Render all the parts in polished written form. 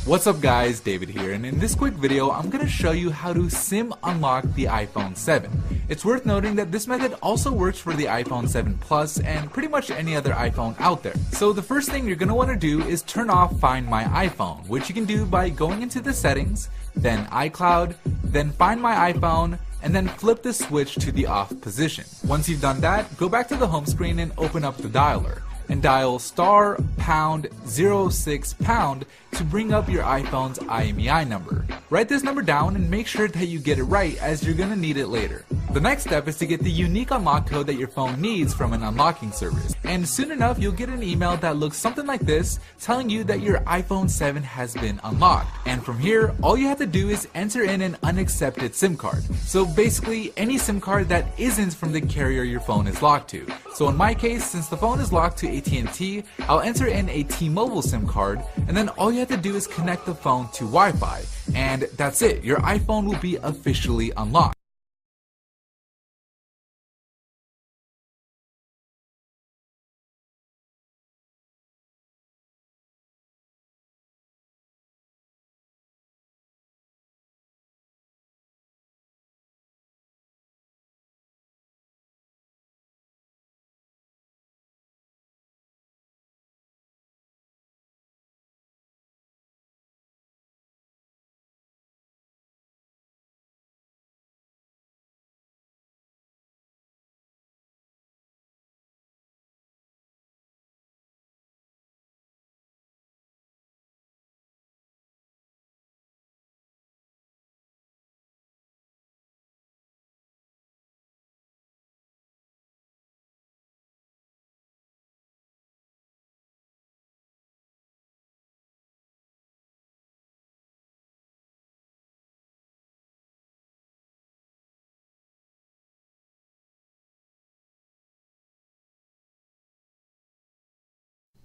What's up guys, David here, and in this quick video I'm going to show you how to SIM unlock the iPhone 7. It's worth noting that this method also works for the iPhone 7 Plus and pretty much any other iPhone out there. So the first thing you're going to want to do is turn off Find My iPhone, which you can do by going into the settings, then iCloud, then Find My iPhone, and then flip the switch to the off position. Once you've done that, go back to the home screen and open up the dialer and dial *#06# to bring up your iPhone's IMEI number. Write this number down and make sure that you get it right, as you're gonna need it later. The next step is to get the unique unlock code that your phone needs from an unlocking service, and soon enough you'll get an email that looks something like this, telling you that your iPhone 7 has been unlocked. And from here, all you have to do is enter in an unaccepted SIM card. So basically any SIM card that isn't from the carrier your phone is locked to. So in my case, since the phone is locked to AT&T, I'll enter in a T-Mobile SIM card, and then all you have to do is connect the phone to Wi-Fi, and that's it. Your iPhone will be officially unlocked.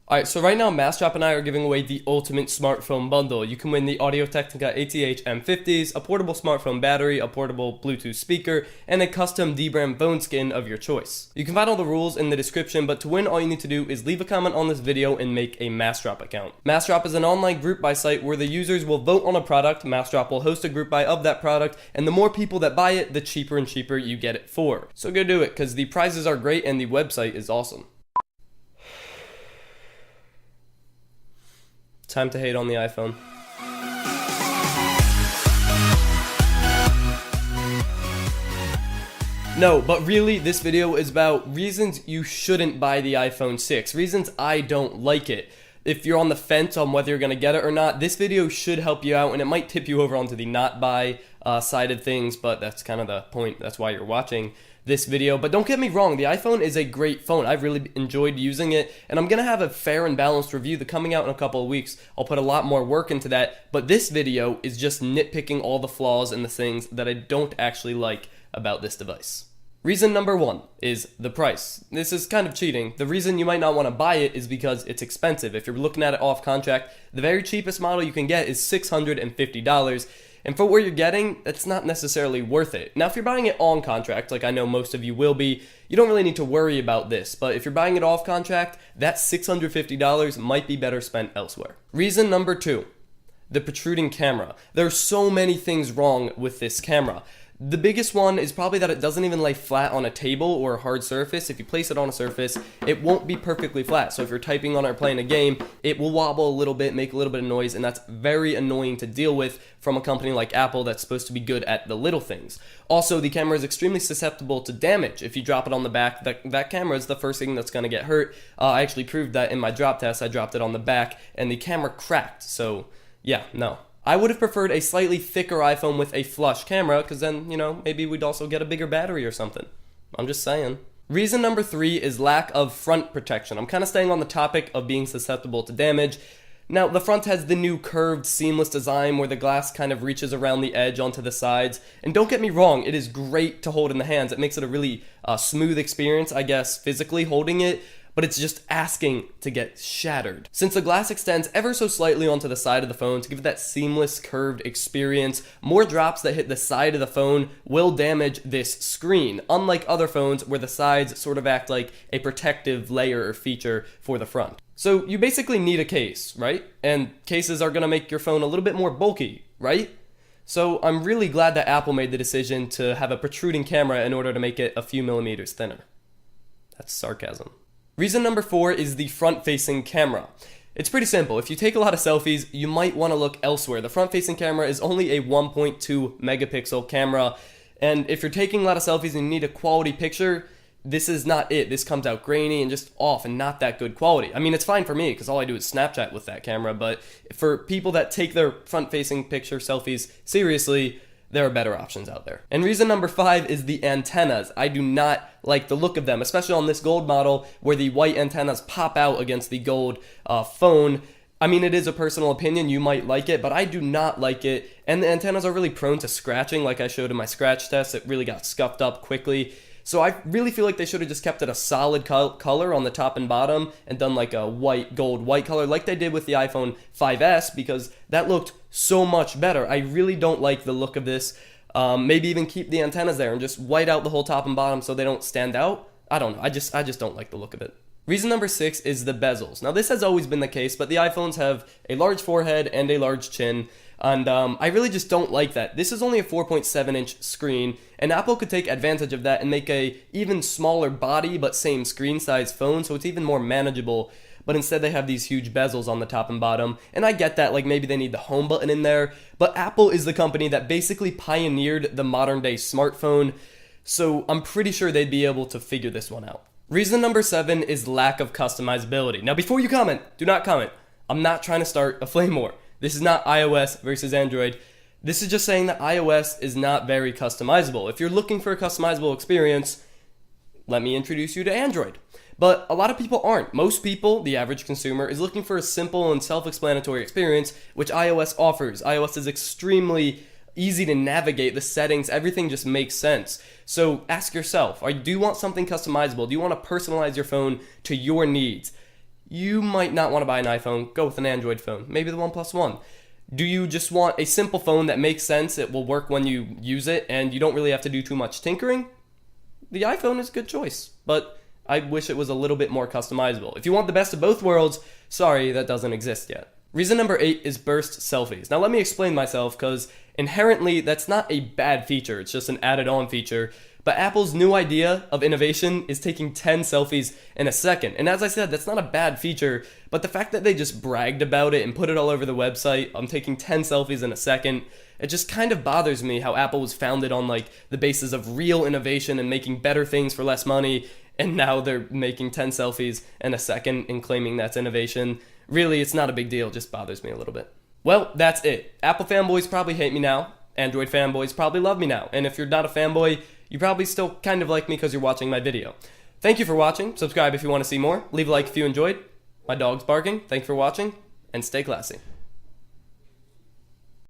Alright, so right now Mastrap and I are giving away the ultimate smartphone bundle. You can win the Audio-Technica ATH M50s, a portable smartphone battery, a portable Bluetooth speaker, and a custom D-brand phone skin of your choice. You can find all the rules in the description, but to win all you need to do is leave a comment on this video and make a Mastrap account. Mastrap is an online group buy site where the users will vote on a product, Mastrap will host a group buy of that product, and the more people that buy it, the cheaper and cheaper you get it for. So go do it, because the prizes are great and the website is awesome. Time to hate on the iPhone. No, but really, this video is about reasons you shouldn't buy the iPhone 6, reasons I don't like it. If you're on the fence on whether you're going to get it or not, this video should help you out, and it might tip you over onto the not buy side of things, but that's kind of the point. That's why you're watching this video. But don't get me wrong, the iPhone is a great phone. I've really enjoyed using it, and I'm going to have a fair and balanced review that's coming out in a couple of weeks. I'll put a lot more work into that, but this video is just nitpicking all the flaws and the things that I don't actually like about this device. Reason number one is the price. This is kind of cheating. The reason you might not want to buy it is because it's expensive. If you're looking at it off contract, the very cheapest model you can get is $650. And for what you're getting, that's not necessarily worth it. Now, if you're buying it on contract, like I know most of you will be, you don't really need to worry about this. But if you're buying it off contract, that $650 might be better spent elsewhere. Reason number two, the protruding camera. There are so many things wrong with this camera. The biggest one is probably that it doesn't even lay flat on a table or a hard surface. If you place it on a surface, it won't be perfectly flat. So if you're typing on it or playing a game, it will wobble a little bit, make a little bit of noise, and that's very annoying to deal with from a company like Apple that's supposed to be good at the little things. Also, the camera is extremely susceptible to damage. If you drop it on the back, that camera is the first thing that's going to get hurt. I actually proved that in my drop test. I dropped it on the back, and the camera cracked. So, yeah, no. I would have preferred a slightly thicker iPhone with a flush camera, because then, you know, maybe we'd also get a bigger battery or something. I'm just saying. Reason number three is lack of front protection. I'm kind of staying on the topic of being susceptible to damage. Now, the front has the new curved, seamless design where the glass kind of reaches around the edge onto the sides. And don't get me wrong, it is great to hold in the hands. It makes it a really smooth experience, I guess, physically holding it. but it's just asking to get shattered. Since the glass extends ever so slightly onto the side of the phone to give it that seamless curved experience, more drops that hit the side of the phone will damage this screen, unlike other phones where the sides sort of act like a protective layer or feature for the front. So you basically need a case, right? And cases are gonna make your phone a little bit more bulky, right? So I'm really glad that Apple made the decision to have a protruding camera in order to make it a few millimeters thinner. That's sarcasm. Reason number 4 is the front-facing camera. It's pretty simple. If you take a lot of selfies, you might want to look elsewhere. The front-facing camera is only a 1.2 megapixel camera, and if you're taking a lot of selfies and you need a quality picture, this is not it. This comes out grainy and just off and not that good quality. I mean, it's fine for me because all I do is Snapchat with that camera, but for people that take their front-facing picture selfies seriously, there are better options out there. And reason number 5 is the antennas. I do not like the look of them, especially on this gold model where the white antennas pop out against the gold phone. I mean, it is a personal opinion. You might like it, but I do not like it. And the antennas are really prone to scratching, like I showed in my scratch test. It really got scuffed up quickly. So I really feel like they should have just kept it a solid color on the top and bottom and done like a gold white color like they did with the iPhone 5S, because that looked so much better. I really don't like the look of this. Maybe even keep the antennas there and just white out the whole top and bottom so they don't stand out. I don't know. I just don't like the look of it. Reason number 6 is the bezels. Now this has always been the case, but the iPhones have a large forehead and a large chin. And I really just don't like that. This is only a 4.7 inch screen, and Apple could take advantage of that and make a even smaller body but same screen size phone, so it's even more manageable. But instead they have these huge bezels on the top and bottom, and I get that, like maybe they need the home button in there, but Apple is the company that basically pioneered the modern day smartphone, so I'm pretty sure they'd be able to figure this one out. Reason number 7 is lack of customizability. Now before you comment, do not comment. I'm not trying to start a flame war. This is not iOS versus Android. This is just saying that iOS is not very customizable. If you're looking for a customizable experience, let me introduce you to Android. But a lot of people aren't. Most people, the average consumer, is looking for a simple and self-explanatory experience, which iOS offers. iOS is extremely easy to navigate. The settings, everything just makes sense. So ask yourself, do you want something customizable? Do you want to personalize your phone to your needs? You might not want to buy an iPhone, go with an Android phone, maybe the OnePlus One. Do you just want a simple phone that makes sense, it will work when you use it, and you don't really have to do too much tinkering? The iPhone is a good choice, but I wish it was a little bit more customizable. If you want the best of both worlds, sorry, that doesn't exist yet. Reason number 8 is burst selfies. Now let me explain myself, because inherently that's not a bad feature, it's just an added on feature. But Apple's new idea of innovation is taking 10 selfies in a second. And as I said, that's not a bad feature, but the fact that they just bragged about it and put it all over the website, I'm taking 10 selfies in a second, it just kind of bothers me how Apple was founded on like the basis of real innovation and making better things for less money, and now they're making 10 selfies in a second and claiming that's innovation. Really, it's not a big deal, it just bothers me a little bit. Well, that's it. Apple fanboys probably hate me now. Android fanboys probably love me now. And if you're not a fanboy, you probably still kind of like me because you're watching my video. Thank you for watching. Subscribe if you want to see more. Leave a like if you enjoyed. My dog's barking. Thanks for watching, and stay classy.